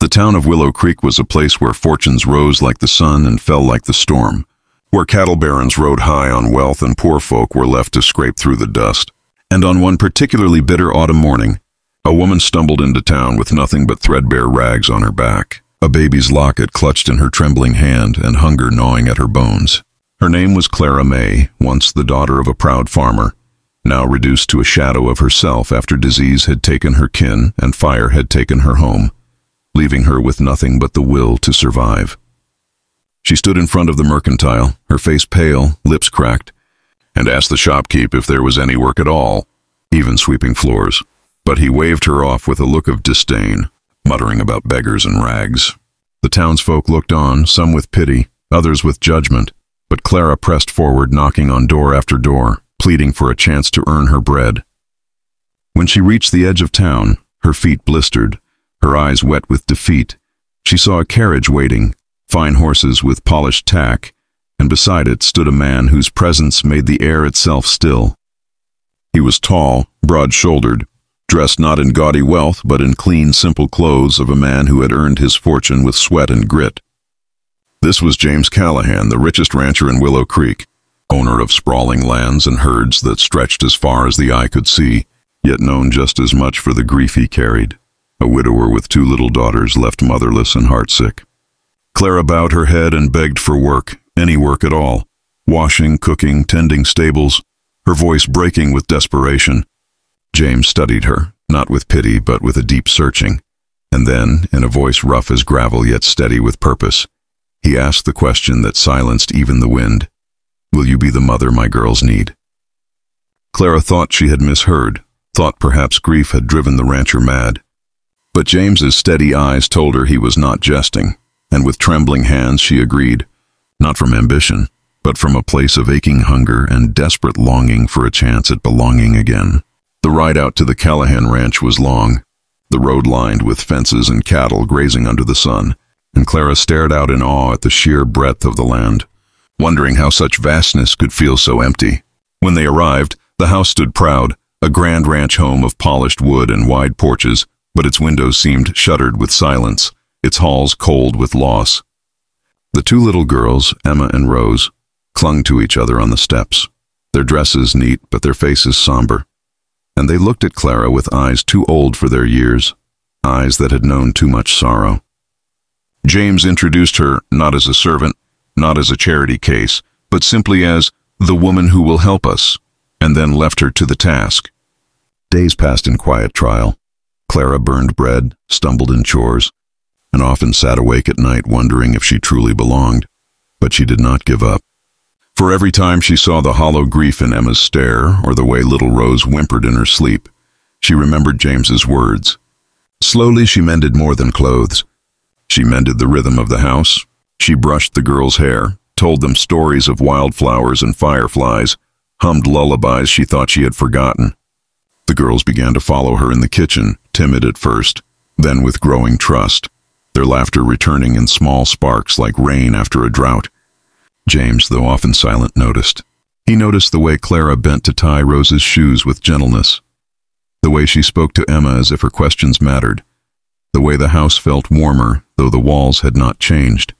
The town of Willow Creek was a place where fortunes rose like the sun and fell like the storm, where cattle barons rode high on wealth and poor folk were left to scrape through the dust. And on one particularly bitter autumn morning, a woman stumbled into town with nothing but threadbare rags on her back, a baby's locket clutched in her trembling hand, and hunger gnawing at her bones. Her name was Clara May, once the daughter of a proud farmer, now reduced to a shadow of herself after disease had taken her kin and fire had taken her home, leaving her with nothing but the will to survive. She stood in front of the mercantile, her face pale, lips cracked, and asked the shopkeep if there was any work at all, even sweeping floors. But he waved her off with a look of disdain, muttering about beggars and rags. The townsfolk looked on, some with pity, others with judgment, but Clara pressed forward, knocking on door after door, pleading for a chance to earn her bread. When she reached the edge of town, her feet blistered, her eyes wet with defeat, she saw a carriage waiting, fine horses with polished tack, and beside it stood a man whose presence made the air itself still. He was tall, broad-shouldered, dressed not in gaudy wealth but in clean, simple clothes of a man who had earned his fortune with sweat and grit. This was James Callahan, the richest rancher in Willow Creek, owner of sprawling lands and herds that stretched as far as the eye could see, yet known just as much for the grief he carried, a widower with 2 little daughters left motherless and heartsick. Clara bowed her head and begged for work, any work at all, washing, cooking, tending stables, her voice breaking with desperation. James studied her, not with pity but with a deep searching, and then, in a voice rough as gravel yet steady with purpose, he asked the question that silenced even the wind. "Will you be the mother my girls need?" Clara thought she had misheard, thought perhaps grief had driven the rancher mad. But James's steady eyes told her he was not jesting, and with trembling hands she agreed, not from ambition, but from a place of aching hunger and desperate longing for a chance at belonging again. The ride out to the Callahan ranch was long, the road lined with fences and cattle grazing under the sun, and Clara stared out in awe at the sheer breadth of the land, wondering how such vastness could feel so empty. When they arrived, the house stood proud, a grand ranch home of polished wood and wide porches, but its windows seemed shuttered with silence, its halls cold with loss. The 2 little girls, Emma and Rose, clung to each other on the steps, their dresses neat but their faces somber, and they looked at Clara with eyes too old for their years, eyes that had known too much sorrow. James introduced her not as a servant, not as a charity case, but simply as the woman who will help us, and then left her to the task. Days passed in quiet trial. Clara burned bread, stumbled in chores, and often sat awake at night wondering if she truly belonged. But she did not give up. For every time she saw the hollow grief in Emma's stare or the way little Rose whimpered in her sleep, she remembered James's words. Slowly she mended more than clothes. She mended the rhythm of the house. She brushed the girls' hair, told them stories of wildflowers and fireflies, hummed lullabies she thought she had forgotten. The girls began to follow her in the kitchen, timid at first, then with growing trust, their laughter returning in small sparks like rain after a drought. James, though often silent, noticed. He noticed the way Clara bent to tie Rose's shoes with gentleness, the way she spoke to Emma as if her questions mattered, the way the house felt warmer, though the walls had not changed.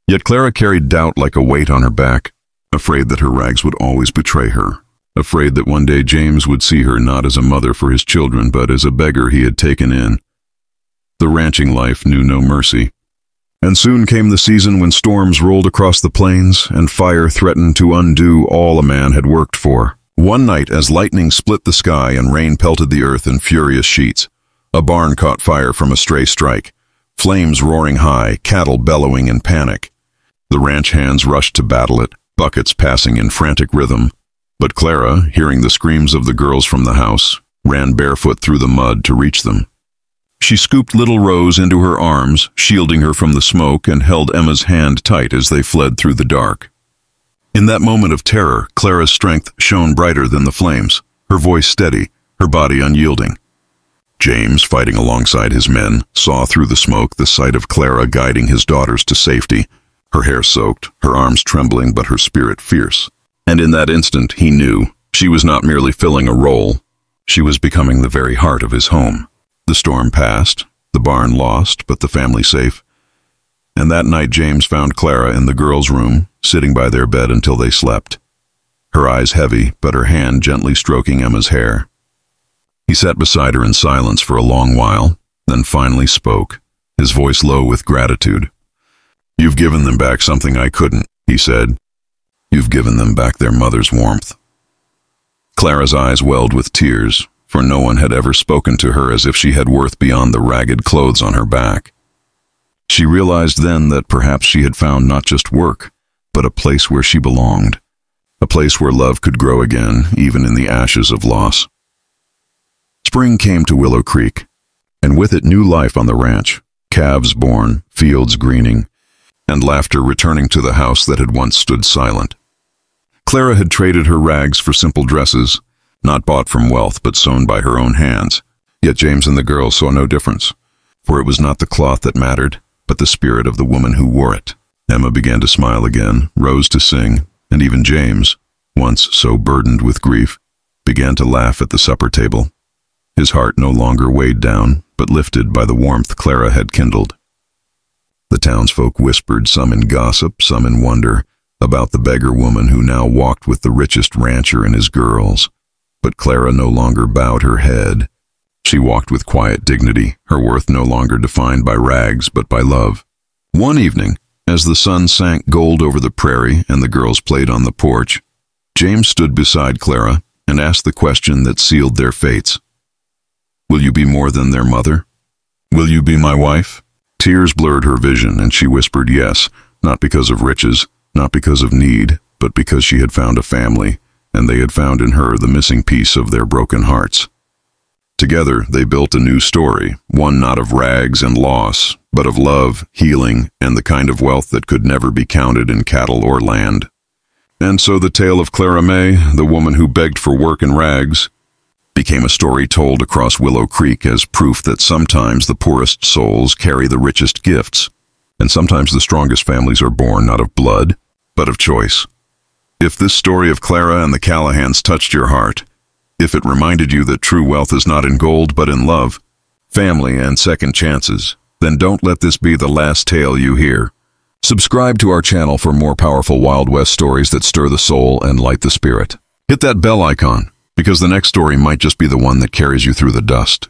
Yet Clara carried doubt like a weight on her back, afraid that her rags would always betray her, afraid that one day James would see her not as a mother for his children, but as a beggar he had taken in. The ranching life knew no mercy. And soon came the season when storms rolled across the plains and fire threatened to undo all a man had worked for. One night, as lightning split the sky and rain pelted the earth in furious sheets, a barn caught fire from a stray strike, flames roaring high, cattle bellowing in panic. The ranch hands rushed to battle it, buckets passing in frantic rhythm. But Clara, hearing the screams of the girls from the house, ran barefoot through the mud to reach them. She scooped little Rose into her arms, shielding her from the smoke, and held Emma's hand tight as they fled through the dark. In that moment of terror, Clara's strength shone brighter than the flames, her voice steady, her body unyielding. James, fighting alongside his men, saw through the smoke the sight of Clara guiding his daughters to safety, her hair soaked, her arms trembling, but her spirit fierce. And in that instant, he knew she was not merely filling a role, she was becoming the very heart of his home. The storm passed, the barn lost, but the family safe. And that night James found Clara in the girls' room, sitting by their bed until they slept. Her eyes heavy, but her hand gently stroking Emma's hair. He sat beside her in silence for a long while, then finally spoke, his voice low with gratitude. "You've given them back something I couldn't," he said. "You've given them back their mother's warmth." Clara's eyes welled with tears, for no one had ever spoken to her as if she had worth beyond the ragged clothes on her back. She realized then that perhaps she had found not just work, but a place where she belonged, a place where love could grow again, even in the ashes of loss. Spring came to Willow Creek, and with it new life on the ranch, calves born, fields greening, and laughter returning to the house that had once stood silent. Clara had traded her rags for simple dresses, not bought from wealth but sewn by her own hands, yet James and the girls saw no difference, for it was not the cloth that mattered, but the spirit of the woman who wore it. Emma began to smile again, Rose to sing, and even James, once so burdened with grief, began to laugh at the supper table. His heart no longer weighed down, but lifted by the warmth Clara had kindled. The townsfolk whispered, some in gossip, some in wonder, about the beggar woman who now walked with the richest rancher and his girls. But Clara no longer bowed her head. She walked with quiet dignity, her worth no longer defined by rags but by love. One evening, as the sun sank gold over the prairie and the girls played on the porch, James stood beside Clara and asked the question that sealed their fates. "Will you be more than their mother? Will you be my wife?" Tears blurred her vision, and she whispered yes, not because of riches, not because of need, but because she had found a family, and they had found in her the missing piece of their broken hearts. Together, they built a new story, one not of rags and loss, but of love, healing, and the kind of wealth that could never be counted in cattle or land. And so the tale of Clara May, the woman who begged for work in rags, became a story told across Willow Creek as proof that sometimes the poorest souls carry the richest gifts, and sometimes the strongest families are born not of blood, but of choice. If this story of Clara and the Callahans touched your heart, if it reminded you that true wealth is not in gold but in love, family, and second chances, then don't let this be the last tale you hear. Subscribe to our channel for more powerful Wild West stories that stir the soul and light the spirit. Hit that bell icon, because the next story might just be the one that carries you through the dust.